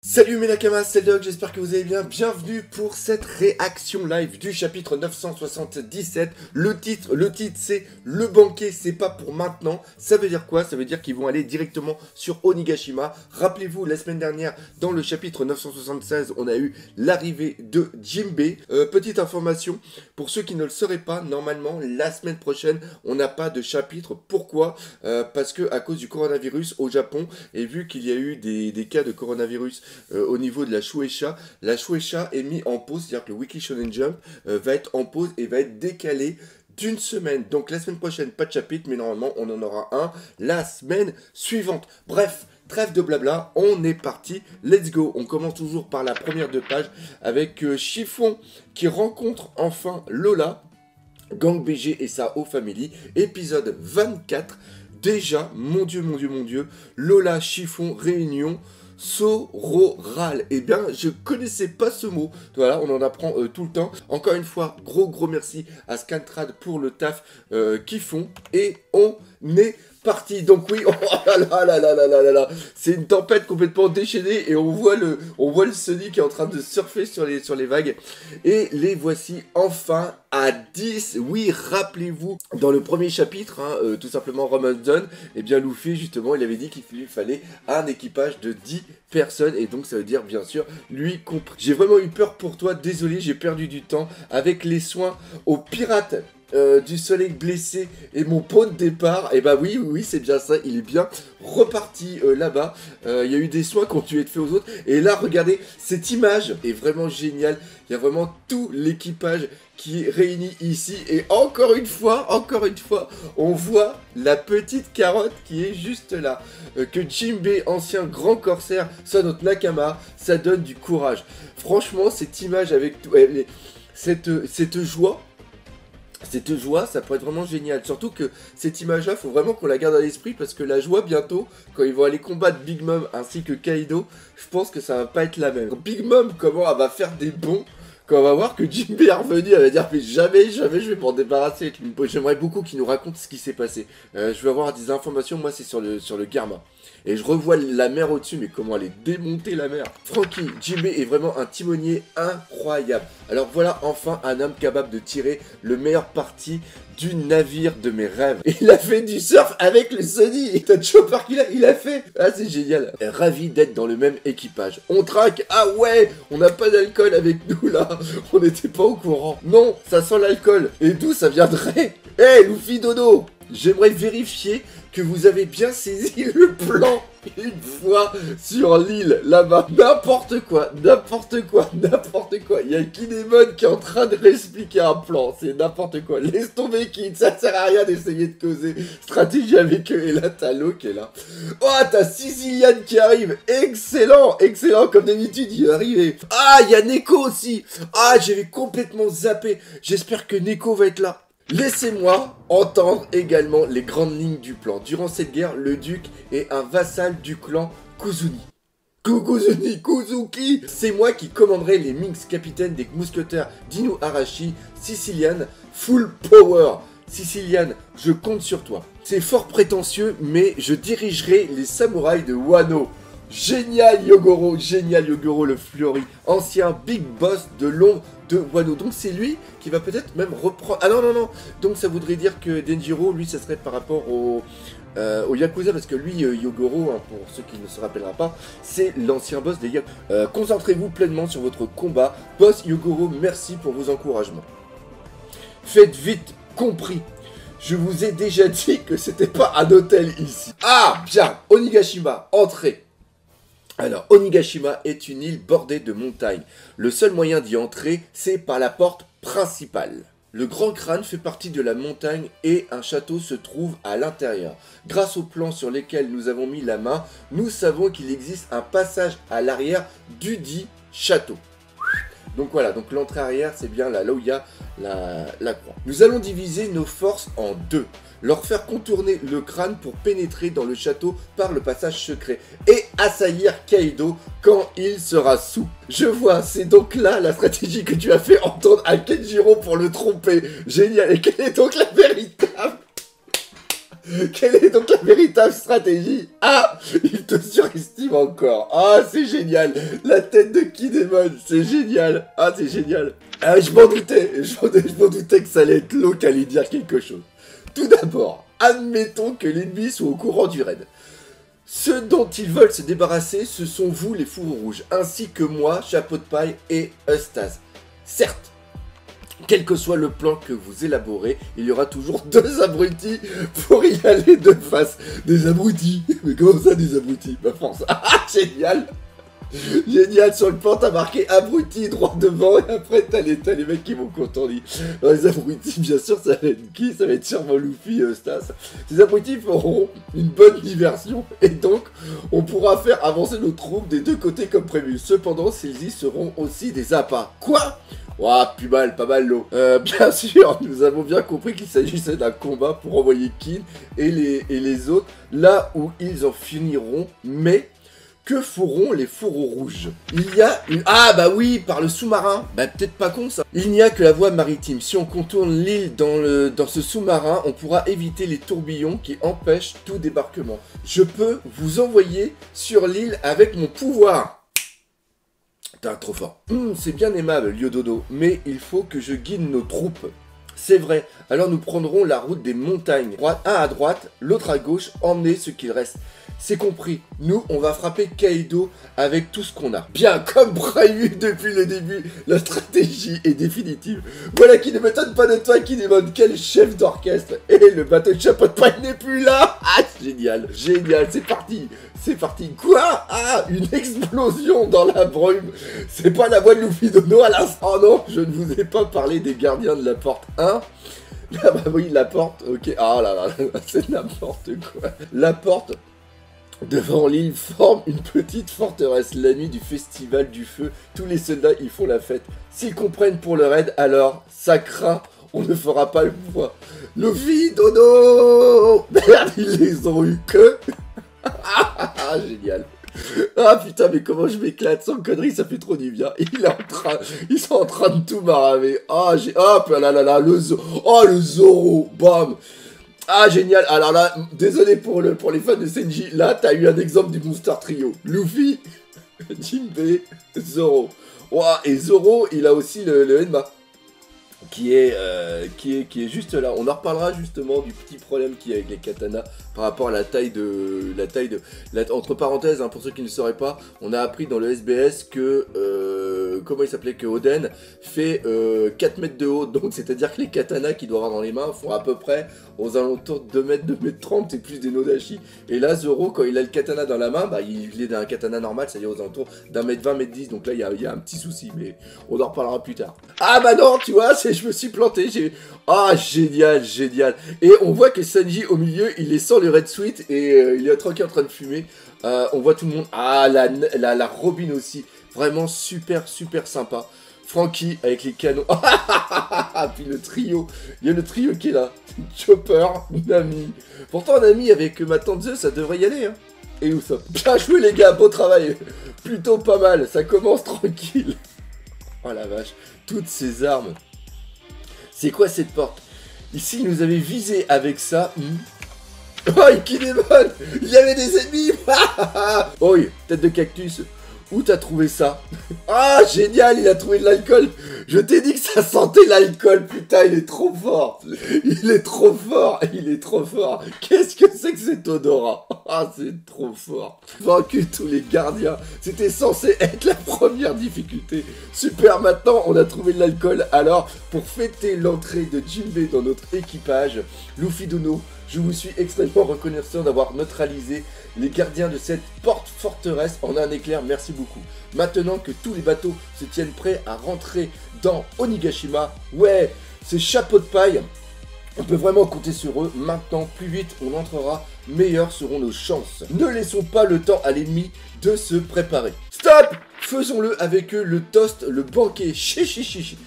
Salut mes nakamas, c'est le Doc, j'espère que vous allez bien. Bienvenue pour cette réaction live du chapitre 977. Le titre c'est Le banquet, c'est pas pour maintenant. Ça veut dire quoi? Ça veut dire qu'ils vont aller directement sur Onigashima. Rappelez-vous, la semaine dernière, dans le chapitre 976, on a eu l'arrivée de Jinbei. Petite information, pour ceux qui ne le sauraient pas, normalement, la semaine prochaine, on n'a pas de chapitre. Pourquoi? Parce que à cause du coronavirus au Japon, et vu qu'il y a eu des cas de coronavirus au niveau de la Shueisha est mis en pause, c'est-à-dire que le Weekly Shonen Jump va être en pause et va être décalé d'une semaine. Donc la semaine prochaine, pas de chapitre, mais normalement on en aura un la semaine suivante. Bref, trêve de blabla, on est parti, let's go. On commence toujours par la première de page avec Chiffon qui rencontre enfin Lola, Gang BG et sa Haut Family, épisode 24. Déjà, mon dieu, Lola, Chiffon, réunion sororale. Eh bien, je connaissais pas ce mot. Voilà, on en apprend tout le temps. Encore une fois, gros merci à Scantrad pour le taf qu'ils font. Et on est parti. Donc oui, oh là, c'est une tempête complètement déchaînée et on voit le Sunny qui est en train de surfer sur les vagues. Et les voici enfin à 10. Oui, rappelez-vous, dans le premier chapitre, tout simplement Ramazan, et bien Luffy justement, il avait dit qu'il lui fallait un équipage de 10 personnes, et donc ça veut dire bien sûr lui compris. J'ai vraiment eu peur pour toi, désolé, j'ai perdu du temps avec les soins aux pirates du soleil blessé et mon pot de départ. Et bah oui, c'est bien ça, il est bien reparti là-bas. Il y a eu des soins qui ont dû être faits aux autres. Et là, regardez, cette image est vraiment géniale. Il y a vraiment tout l'équipage qui est réuni ici. Et encore une fois, on voit la petite carotte qui est juste là. Que Jinbei, ancien grand corsaire, soit notre Nakama, ça donne du courage. Franchement, cette image avec tout, cette joie, ça pourrait être vraiment génial. Surtout que cette image-là, faut vraiment qu'on la garde à l'esprit parce que la joie, bientôt, quand ils vont aller combattre Big Mom ainsi que Kaido, je pense que ça va pas être la même. Big Mom, comment elle va faire des bonds quand on va voir que Jinbei est revenu, elle va dire mais jamais je vais m'en débarrasser. J'aimerais beaucoup qu'il nous raconte ce qui s'est passé. Je veux avoir des informations, moi c'est sur le Garma. Et je revois la mer au-dessus, mais comment elle est démontée la mer. Franky, Jinbei est vraiment un timonier incroyable. Alors voilà enfin un homme capable de tirer le meilleur parti du navire de mes rêves. Il a fait du surf avec le Sunny. T'as Chopper qu'il a fait. Ah, c'est génial. Ravi d'être dans le même équipage. On traque. Ah ouais, on n'a pas d'alcool avec nous là. On n'était pas au courant. Non, ça sent l'alcool. Et d'où ça viendrait? Hé, Luffy Dodo, j'aimerais vérifier que vous avez bien saisi le plan une fois sur l'île, là-bas. N'importe quoi. Il y a Kinemon qui est en train de réexpliquer un plan. C'est n'importe quoi. Laisse tomber, Kid. Ça sert à rien d'essayer de causer stratégie avec eux. Et là, t'as l'eau qui est là. Oh, t'as Sicilian qui arrive. Excellent. Comme d'habitude, il est arrivé. Ah, il y a Neko aussi. Ah, j'avais complètement zappé. J'espère que Neko va être là. Laissez-moi entendre également les grandes lignes du plan. Durant cette guerre, le duc est un vassal du clan Kuzuni. Kuzuki. C'est moi qui commanderai les Minx, capitaine des mousquetaires d'Inu Arashi, Sicilian, full power. Sicilian, je compte sur toi. C'est fort prétentieux, mais je dirigerai les samouraïs de Wano. Génial Yogoro le Fleuri, ancien big boss de l'ombre de Wano. Donc c'est lui qui va peut-être même reprendre... Ah non. Donc ça voudrait dire que Denjiro, lui, ça serait par rapport au Yakuza, parce que lui, Yogoro, pour ceux qui ne se rappellera pas, c'est l'ancien boss des Yakuza. Concentrez-vous pleinement sur votre combat. Boss Yogoro, merci pour vos encouragements. Faites vite, compris. Je vous ai déjà dit que c'était pas un hôtel ici. Ah, bien, Onigashima, entrez. Alors, Onigashima est une île bordée de montagnes. Le seul moyen d'y entrer, c'est par la porte principale. Le Grand Crâne fait partie de la montagne et un château se trouve à l'intérieur. Grâce aux plans sur lesquels nous avons mis la main, nous savons qu'il existe un passage à l'arrière du dit château. Donc voilà, donc l'entrée arrière, c'est bien là où il y a la croix. Nous allons diviser nos forces en deux. Leur faire contourner le crâne pour pénétrer dans le château par le passage secret. Et assaillir Kaido quand il sera sous. Je vois, c'est donc là la stratégie que tu as fait entendre à Kenjiro pour le tromper. Génial, et quelle est donc la véritable? Quelle est donc la véritable stratégie? Ah, il te surestime encore. Ah, c'est génial. La tête de Kinemon, c'est génial. Ah, c'est génial. Ah, je m'en doutais. Je m'en doutais que ça allait être l'eau qui allait dire quelque chose. Tout d'abord, admettons que l'ennemi soit au courant du raid. Ceux dont ils veulent se débarrasser, ce sont vous, les fourreaux rouges, ainsi que moi, Chapeau de Paille et Eustase. Certes, quel que soit le plan que vous élaborez, il y aura toujours deux abrutis pour y aller de face. Des abrutis? Mais comment ça, des abrutis? Ma force. Ah, génial! Génial, sur le plan t'as marqué abruti droit devant et après t'as les mecs qui vont contourner. Alors, les abrutis, bien sûr, ça va être qui? Ça va être sûrement Luffy, Stas. Ces abrutis feront une bonne diversion et donc on pourra faire avancer nos troupes des deux côtés comme prévu. Cependant, celles-ci seront aussi des appâts. Quoi? Ouah, plus mal, pas mal l'eau. Bien sûr, nous avons bien compris qu'il s'agissait d'un combat pour envoyer Kin et les autres là où ils en finiront, mais que feront les fourreaux rouges? Il y a une... Ah bah oui, par le sous-marin. Bah peut-être pas con ça. Il n'y a que la voie maritime. Si on contourne l'île dans ce sous-marin, on pourra éviter les tourbillons qui empêchent tout débarquement. Je peux vous envoyer sur l'île avec mon pouvoir. T'es trop fort. C'est bien aimable, Lyododo, mais il faut que je guide nos troupes. C'est vrai, alors nous prendrons la route des montagnes. Un à droite, l'autre à gauche, emmenez ce qu'il reste. C'est compris, nous on va frapper Kaido avec tout ce qu'on a. Bien, comme prévu depuis le début, la stratégie est définitive. Voilà qui ne m'étonne pas de toi, Kinemon, quel chef d'orchestre. Et le bateau de Chapeau de Paille n'est plus là. Ah, génial, génial, c'est parti. C'est parti. Quoi? Ah, une explosion dans la brume. C'est pas la voix de Luffy Dono à l'instant. Oh non, je ne vous ai pas parlé des gardiens de la porte 1. Ah bah oui, la porte, ok. Ah là là, c'est n'importe quoi. La porte devant l'île forme une petite forteresse. La nuit du festival du feu, tous les soldats y font la fête. S'ils comprennent pour le raid, alors ça craint, on ne fera pas le poids. Luffy, Dono. Merde, ils les ont eu que... Ah, génial. Ah putain, mais comment je m'éclate, sans connerie, ça fait trop du bien. Ils sont en train de tout maraver. Ah, hop là là là, le Zoro, bam. Ah, génial. Alors là, désolé pour les fans de Senji, là, t'as eu un exemple du Monster Trio. Luffy, Jinbei, Zoro. Ouah, et Zoro, il a aussi le Enma. Qui est juste là. On en reparlera justement du petit problème qu'il y a avec les katanas par rapport à la taille de... entre parenthèses, hein, pour ceux qui ne sauraient pas, on a appris dans le SBS que... comment il s'appelait? Que Oden fait 4 mètres de haut. Donc c'est-à-dire que les katanas qu'il doit avoir dans les mains font à peu près aux alentours de 2 mètres, 2 mètres 30, c'est plus des Nodashi. Et là, Zoro, quand il a le katana dans la main, bah, il est d'un katana normal, c'est-à-dire aux alentours d'un mètre 20, mètre 10. Donc là, il y a un petit souci, mais on en reparlera plus tard. Ah bah non, tu vois, je me suis planté. Ah, génial, génial. Et on voit que Sanji, au milieu, il est sans le Red Sweet et il est tranquille en train de fumer. On voit tout le monde. Ah, la Robin aussi. Vraiment super, super sympa. Franky avec les canons. Puis le trio. Il y a le trio qui est là. Chopper, Nami. Pourtant, Nami avec ma tante Zeus, ça devrait y aller. Hein. Et où ça? Bien joué, les gars. Beau travail. Plutôt pas mal. Ça commence tranquille. Oh la vache. Toutes ces armes. C'est quoi cette porte? Ici, il nous avait visé avec ça. Oh, Kinemon. Il y avait des ennemis. Oh, tête de cactus. Où t'as trouvé ça? Ah, génial, il a trouvé de l'alcool. Je t'ai dit que ça sentait l'alcool, putain, il est trop fort. Il est trop fort, il est trop fort. Qu'est-ce que c'est que cet odorat? Ah, c'est trop fort. Vaincu tous les gardiens. C'était censé être la première difficulté. Super, maintenant, on a trouvé de l'alcool. Alors, pour fêter l'entrée de Jinbei dans notre équipage, Luffy Dono, je vous suis extrêmement reconnaissant d'avoir neutralisé les gardiens de cette porte-forteresse en un éclair, merci beaucoup. Maintenant que tous les bateaux se tiennent prêts à rentrer dans Onigashima, ouais, ces chapeaux de paille, on peut vraiment compter sur eux. Maintenant, plus vite on entrera, meilleures seront nos chances. Ne laissons pas le temps à l'ennemi de se préparer. Stop! Faisons-le avec eux, le toast, le banquet, chichichichi.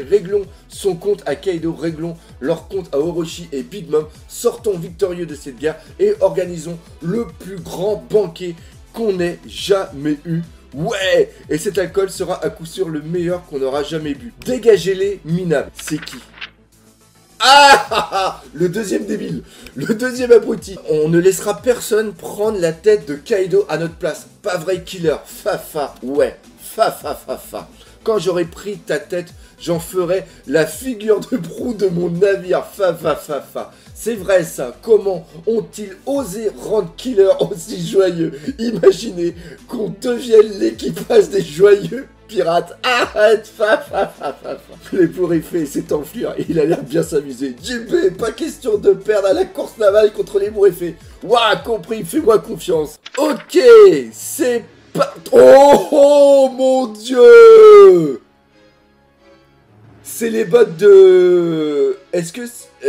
Réglons son compte à Kaido, réglons leur compte à Orochi et Big Mom, sortons victorieux de cette guerre et organisons le plus grand banquet qu'on ait jamais eu. Ouais! Et cet alcool sera à coup sûr le meilleur qu'on aura jamais bu. Dégagez-les minables. C'est qui? Le deuxième débile, le deuxième abruti. On ne laissera personne prendre la tête de Kaido à notre place. Pas vrai killer, Fafa, ouais, Fafa. Quand j'aurai pris ta tête, j'en ferai la figure de proue de mon navire, Fafa. C'est vrai ça, comment ont-ils osé rendre Killer aussi joyeux? Imaginez qu'on devienne l'équipage des joyeux pirates. Arrête, Fafa. Les pour effet s'est enfuir et il a l'air bien s'amuser. JB, pas question de perdre à la course navale contre les pour effets. Ouah, compris, fais-moi confiance. Ok, c'est pas... Oh mon Dieu! C'est les bottes de... Est-ce que...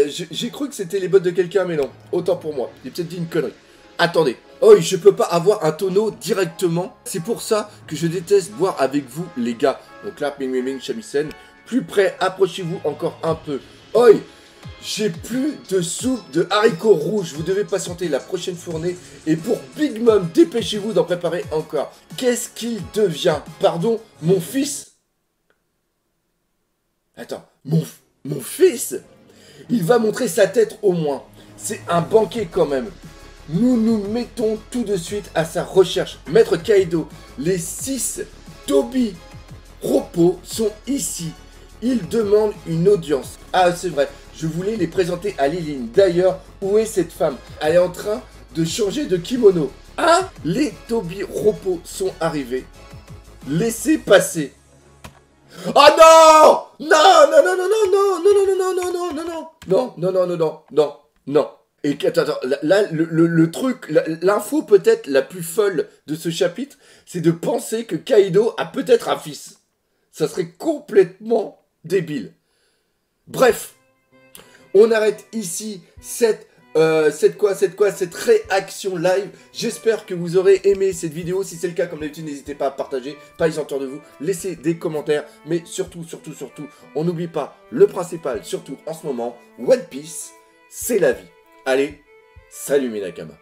J'ai cru que c'était les bottes de quelqu'un, mais non. Autant pour moi. J'ai peut-être dit une connerie. Attendez. Oh, je peux pas avoir un tonneau directement. C'est pour ça que je déteste boire avec vous, les gars. Donc là, Ming, Shamisen. Plus près, approchez-vous encore un peu. Oi, j'ai plus de soupe de haricots rouges. Vous devez patienter la prochaine fournée. Et pour Big Mom, dépêchez-vous d'en préparer encore. Qu'est-ce qu'il devient? Pardon, mon fils? Attends, mon fils? Il va montrer sa tête au moins. C'est un banquet quand même. Nous nous mettons tout de suite à sa recherche. Maître Kaido, les 6 Toby Repos sont ici. Ils demandent une audience. Ah, c'est vrai. Je voulais les présenter à Liline. D'ailleurs, où est cette femme? Elle est en train de changer de kimono. Ah, les Toby Repos sont arrivés. Laissez passer. Oh non! Non. Et attends, là, le truc, l'info peut-être la plus folle de ce chapitre, c'est de penser que Kaido a peut-être un fils. Ça serait complètement débile. Bref, on arrête ici cette réaction live. J'espère que vous aurez aimé cette vidéo. Si c'est le cas, comme d'habitude, n'hésitez pas à partager, pas les autour de vous, laissez des commentaires, mais surtout, on n'oublie pas le principal, surtout en ce moment, One Piece, c'est la vie. Allez, salut mes Nakama.